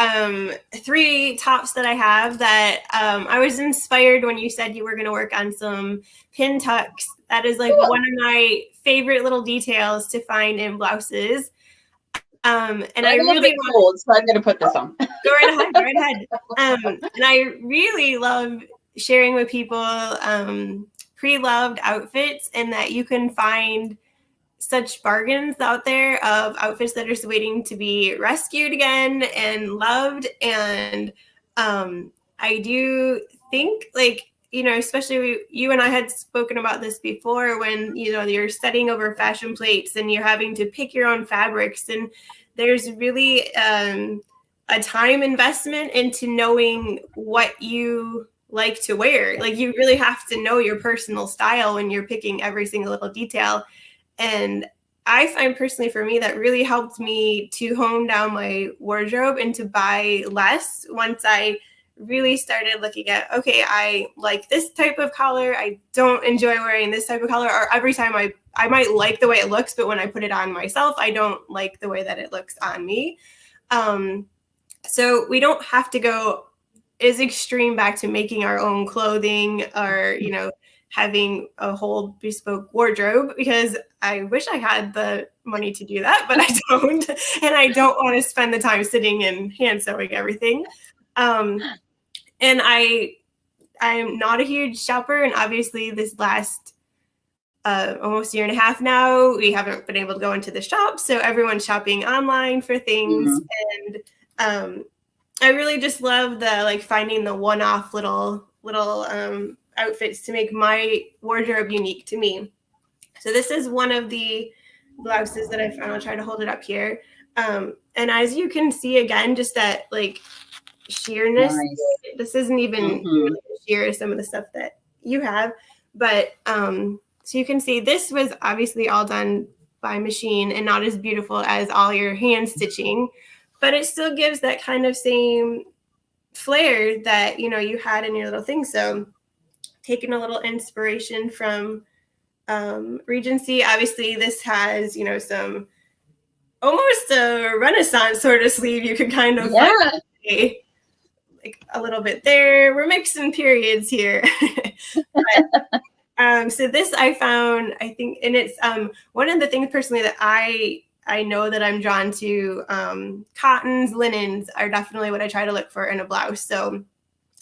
3 tops that I have that I was inspired when you said you were going to work on some pin tucks. That is like one of my favorite little details to find in blouses. And I really cold, so I'm going to put this on. Go right ahead. And I really love sharing with people pre-loved outfits, and that you can find such bargains out there of outfits that are just waiting to be rescued again and loved. And I do think, like, you know, especially you and I had spoken about this before, when, you know, you're studying over fashion plates and you're having to pick your own fabrics, and there's really a time investment into knowing what you like to wear. Like, you really have to know your personal style when you're picking every single little detail. And I find personally for me that really helped me to hone down my wardrobe and to buy less once I really started looking at, okay, I like this type of color. I don't enjoy wearing this type of color. Or every time I might like the way it looks, but when I put it on myself, I don't like the way that it looks on me. So we don't have to go as extreme back to making our own clothing, or, you know, having a whole bespoke wardrobe, because I wish I had the money to do that, but I don't. And I don't want to spend the time sitting and hand sewing everything. And I'm not a huge shopper. And obviously this last almost year and a half now, we haven't been able to go into the shop. So everyone's shopping online for things. And I really just love the, like, finding the one-off little outfits to make my wardrobe unique to me. So this is one of the blouses that I found. I'll try to hold it up here. And as you can see, again, just that, like, sheerness. Nice. This isn't even really sheer as some of the stuff that you have. But so you can see this was obviously all done by machine and not as beautiful as all your hand stitching. But it still gives that kind of same flair that, you know, you had in your little thing. So taking a little inspiration from Regency. Obviously, this has, you know, some almost a Renaissance sort of sleeve. You could kind of like a little bit there. We're mixing periods here. But, so this I found, I think, and it's one of the things personally that I know that I'm drawn to. Cottons, linens are definitely what I try to look for in a blouse. So,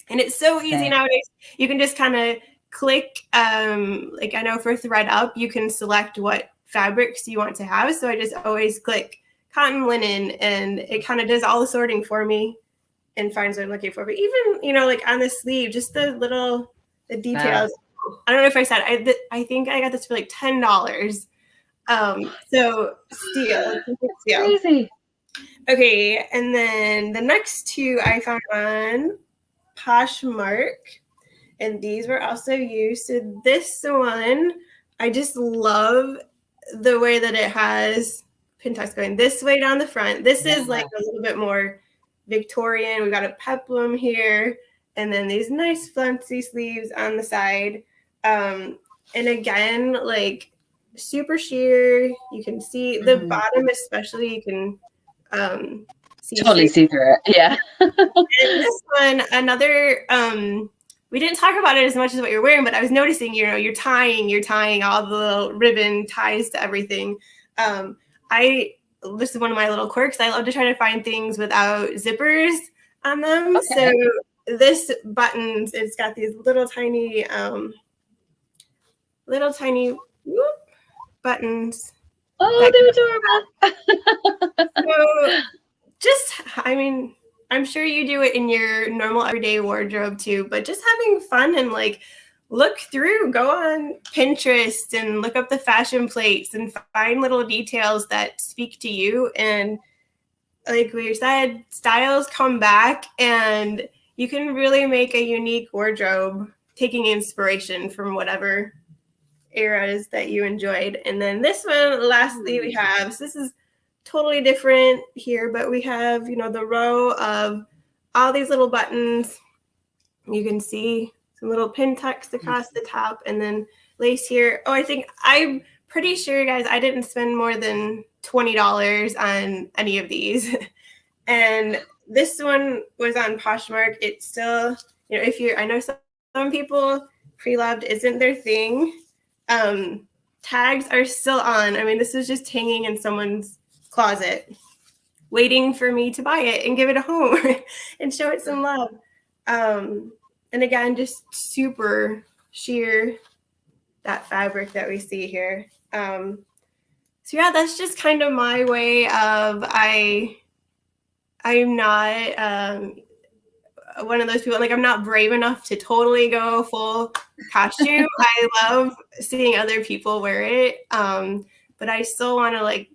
and it's so easy nowadays. You can just kind of click, like I know for ThreadUp, you can select what fabrics you want to have. So I just always click cotton, linen, and it kind of does all the sorting for me and finds what I'm looking for. But even, you know, like on the sleeve, just the details. I don't know if I said, I think I got this for like $10. So steal. Crazy. Okay, and then the next 2 I found on Poshmark, and these were also used. So this one, I just love the way that it has pin tucks going this way down the front. This is like a little bit more Victorian. We got a peplum here, and then these nice flouncy sleeves on the side. And again, like super sheer. You can see the bottom, especially. You can totally see through it. Yeah. And this one, another. We didn't talk about it as much as what you're wearing, but I was noticing, you know, you're tying all the little ribbon ties to everything. This is one of my little quirks. I love to try to find things without zippers on them. Okay. So this buttons, it's got these little tiny buttons. Oh, they're adorable. So just, I mean, I'm sure you do it in your normal everyday wardrobe too, but just having fun and like look through, go on Pinterest and look up the fashion plates and find little details that speak to you. And like we said, styles come back and you can really make a unique wardrobe taking inspiration from whatever eras that you enjoyed. And then this one, lastly, we have, so this is totally different here, but we have, you know, the row of all these little buttons. You can see some little pin tucks across the top and then lace here. Oh, I'm pretty sure, guys, I didn't spend more than $20 on any of these. And this one was on Poshmark. It's still, you know, I know some people, pre-loved isn't their thing. Tags are still on. I mean, this is just hanging in someone's closet, waiting for me to buy it and give it a home and show it some love. And again, just super sheer, that fabric that we see here. So yeah, that's just kind of my way of, I'm not one of those people, like I'm not brave enough to totally go full costume. I love seeing other people wear it. But I still want to, like,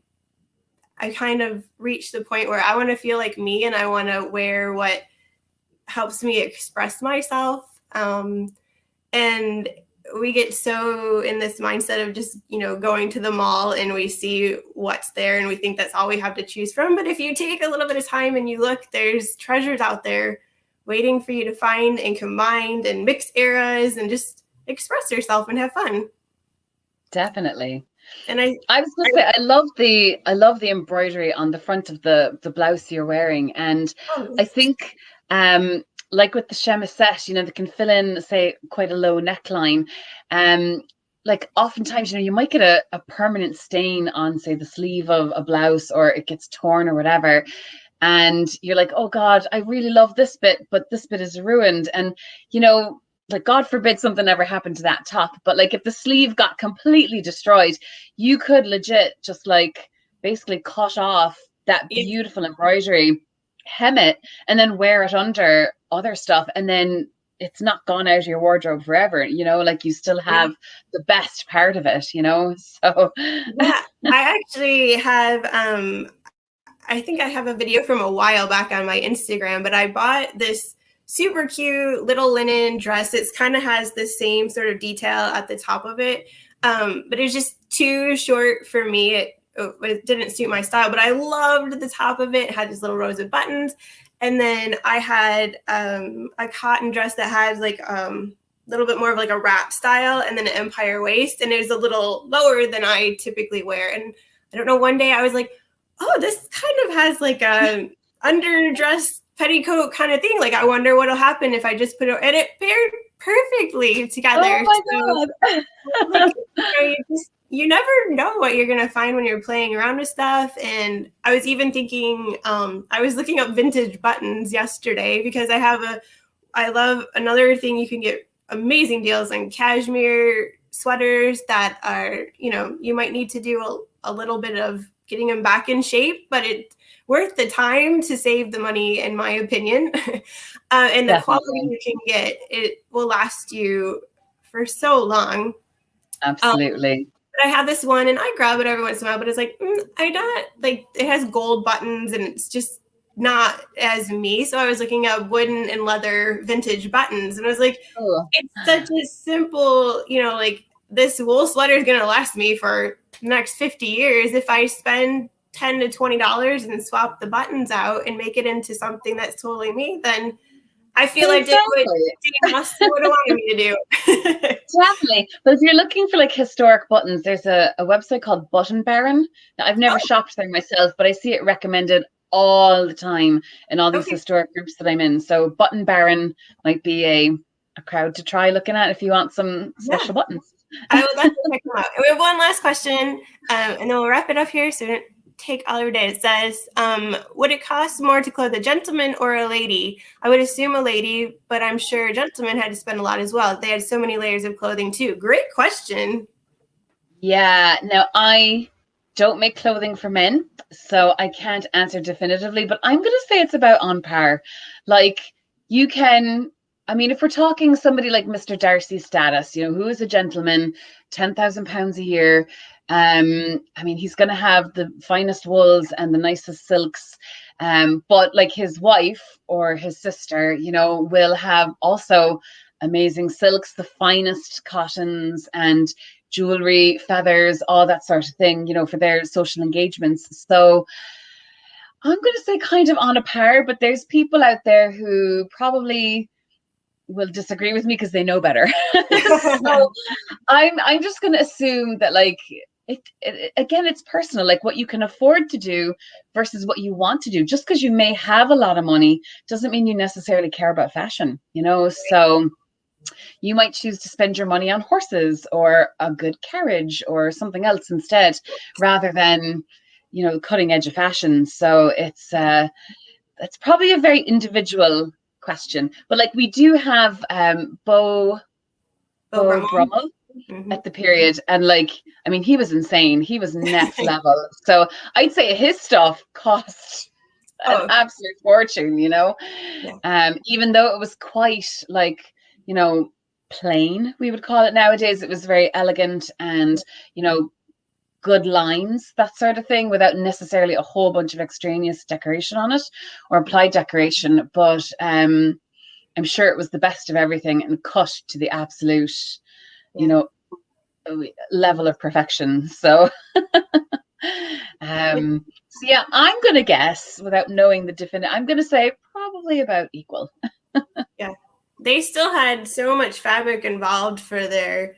I kind of reached the point where I want to feel like me and I want to wear what helps me express myself. And we get so in this mindset of just, you know, going to the mall and we see what's there and we think that's all we have to choose from. But if you take a little bit of time and you look, there's treasures out there waiting for you to find and combine and mix eras and just express yourself and have fun. Definitely. And I was going to say, I love the embroidery on the front of the blouse you're wearing. And I think, like with the chemisette, you know, they can fill in, say, quite a low neckline. Like oftentimes, you know, you might get a permanent stain on, say, the sleeve of a blouse, or it gets torn or whatever. And you're like, oh God, I really love this bit, but this bit is ruined. And, you know, like, God forbid something ever happened to that top. But like, if the sleeve got completely destroyed, you could legit just like basically cut off that beautiful embroidery, hem it, and then wear it under other stuff. And then it's not gone out of your wardrobe forever. You know, like you still have the best part of it, you know? So yeah, I actually have, I think I have a video from a while back on my Instagram, but I bought this super cute little linen dress. It kind of has the same sort of detail at the top of it, but it's just too short for me. It didn't suit my style, but I loved the top of it. It had these little rows of buttons. And then I had a cotton dress that had like a little bit more of like a wrap style and then an empire waist. And it was a little lower than I typically wear. And I don't know, one day I was like, oh, this kind of has like a underdress petticoat kind of thing. Like, I wonder what'll happen if I just put it, and it paired perfectly together. Oh my God. Like, you never know what you're going to find when you're playing around with stuff. And I was even thinking, I was looking up vintage buttons yesterday because I love another thing. You can get amazing deals on cashmere sweaters that are, you know, you might need to do a little bit of getting them back in shape, but it's worth the time to save the money, in my opinion. And the quality you can get, it will last you for so long. Absolutely. But I have this one and I grab it every once in a while, but it's like, I don't like, it has gold buttons and it's just not as me. So I was looking at wooden and leather vintage buttons and I was like, it's such a simple, you know, like this wool sweater is going to last me for the next 50 years. If I spend $10 to $20 and swap the buttons out and make it into something that's totally me, then I feel I did what Jane Austen would have wanted me to do. Definitely. But if you're looking for like historic buttons, there's a website called Button Baron. Now, I've never shopped there myself, but I see it recommended all the time in all these historic groups that I'm in. So Button Baron might be a crowd to try looking at if you want some special buttons. I would love to check them out. And we have one last question, and then we'll wrap it up here so we don't take all your day. It says, would it cost more to clothe a gentleman or a lady? I would assume a lady, but I'm sure a gentleman had to spend a lot as well. They had so many layers of clothing too. Great question. Yeah. Now, I don't make clothing for men, so I can't answer definitively, but I'm going to say it's about on par. Like, you can I mean, if we're talking somebody like Mr. Darcy status, who is a gentleman, £10,000 a year. I mean, he's going to have the finest wools and the nicest silks. But like his wife or his sister, will have also amazing silks, the finest cottons and jewelry, feathers, all that sort of thing, for their social engagements. So I'm going to say kind of on a par, but there's people out there who probably will disagree with me because they know better. So I'm just going to assume that like again, it's personal, like what you can afford to do versus what you want to do. Just because you may have a lot of money doesn't mean you necessarily care about fashion, So you might choose to spend your money on horses or a good carriage or something else instead, rather than, cutting edge of fashion. So it's probably a very individual question. But like we do have Beau Brummel at the period, and like I mean he was insane. He was next level. So I'd say his stuff cost an absolute fortune, Yeah. Even though it was quite like, plain, we would call it nowadays. It was very elegant and, good lines, that sort of thing, without necessarily a whole bunch of extraneous decoration on it or applied decoration. But I'm sure it was the best of everything and cut to the absolute, level of perfection. So, yeah, I'm going to guess without knowing the definite, I'm going to say probably about equal. Yeah. They still had so much fabric involved for their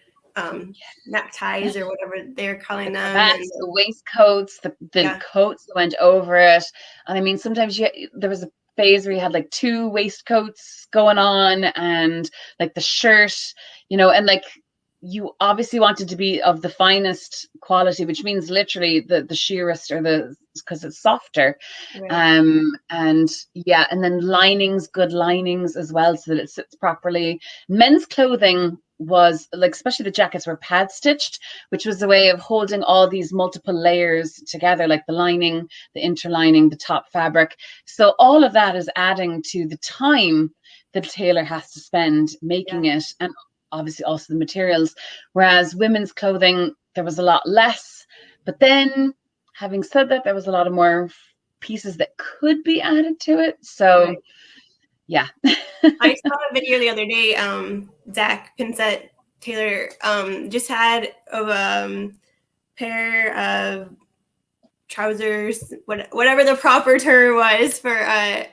neckties or whatever they're calling them. That's the waistcoats, the coats that went over it. And I mean, sometimes there was a phase where you had like 2 waistcoats going on and like the shirt, and like you obviously wanted to be of the finest quality, which means literally the sheerest or because it's softer. Right. And then linings, good linings as well, so that it sits properly. Men's clothing was like, especially the jackets were pad stitched, which was a way of holding all these multiple layers together, like the lining, the interlining, the top fabric. So all of that is adding to the time that the tailor has to spend making it, and obviously also the materials. Whereas women's clothing, there was a lot less. But then, having said that, there was a lot of more pieces that could be added to it. So, yeah. I saw a video the other day. Zach Pinsett Taylor just had a pair of trousers, whatever the proper term was, for an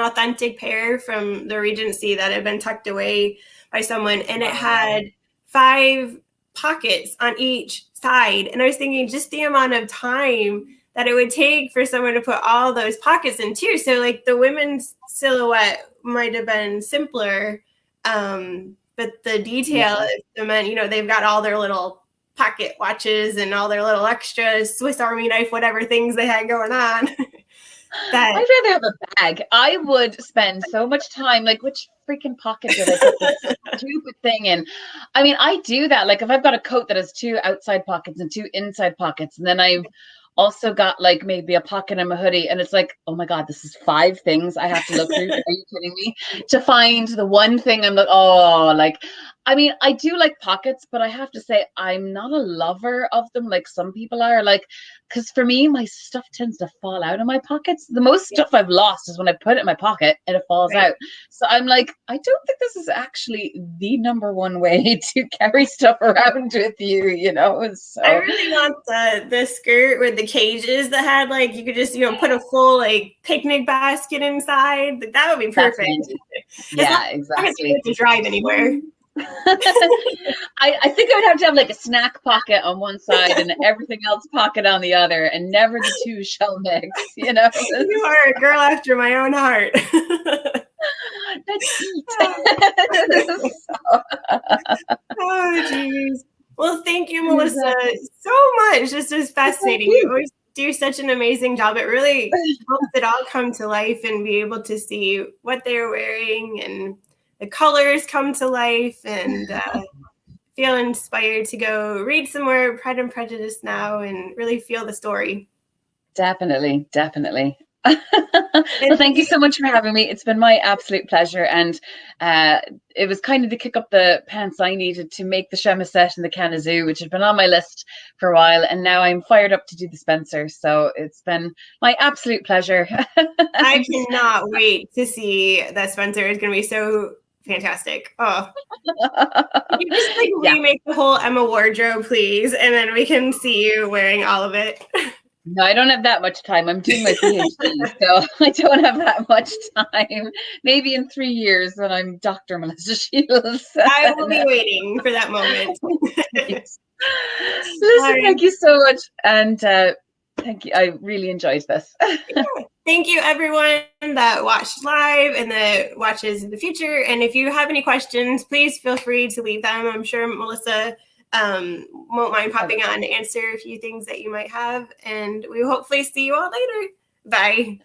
authentic pair from the Regency that had been tucked away by someone, and it had 5 pockets on each side. And I was thinking just the amount of time that it would take for someone to put all those pockets in too. So like the women's silhouette might have been simpler, but the detail, the men, they've got all their little pocket watches and all their little extras, Swiss Army knife, whatever things they had going on. I'd rather have a bag. I would spend so much time, like, which freaking pocket did I put this stupid thing in? I mean, I do that. Like, if I've got a coat that has 2 outside pockets and 2 inside pockets, and then I've also got like maybe a pocket in my hoodie, and it's like, oh my God, this is 5 things I have to look through. Are you kidding me? To find the one thing I'm like, oh, like, I mean, I do like pockets, but I have to say I'm not a lover of them like some people are. Like, because for me, my stuff tends to fall out of my pockets. The most stuff I've lost is when I put it in my pocket and it falls out. So I'm like, I don't think this is actually the number one way to carry stuff around with you, So I really want the skirt with the cages that had like, you could just, put a full like picnic basket inside. That would be perfect. Yeah, exactly. To drive anywhere. I think I would have to have like a snack pocket on one side and everything else pocket on the other, and never the 2 shall mix, You are a girl after my own heart. Let's eat. Oh, geez. Well, thank you, Melissa, so much. This is fascinating. You always do such an amazing job. It really helps it all come to life and be able to see what they're wearing and the colors come to life, and feel inspired to go read some more Pride and Prejudice now and really feel the story. Definitely. Well, thank you so much for having me. It's been my absolute pleasure. And it was kind of the kick up the pants I needed to make the Chemisette and the Canazoo, which had been on my list for a while. And now I'm fired up to do the Spencer. So it's been my absolute pleasure. I cannot wait to see that Spencer is going to be so fantastic. Oh, can you just like Yeah. remake the whole Emma wardrobe, please? And then we can see you wearing all of it. No, I don't have that much time. I'm doing my PhD, so I don't have that much time. Maybe in 3 years when I'm Dr. Melissa Shiels. I will be waiting for that moment. Yes. Listen, thank you so much. And thank you. I really enjoyed this. Yeah. Thank you, everyone that watched live and that watches in the future. And if you have any questions, please feel free to leave them. I'm sure Melissa won't mind popping on to answer a few things that you might have. And we will hopefully see you all later. Bye.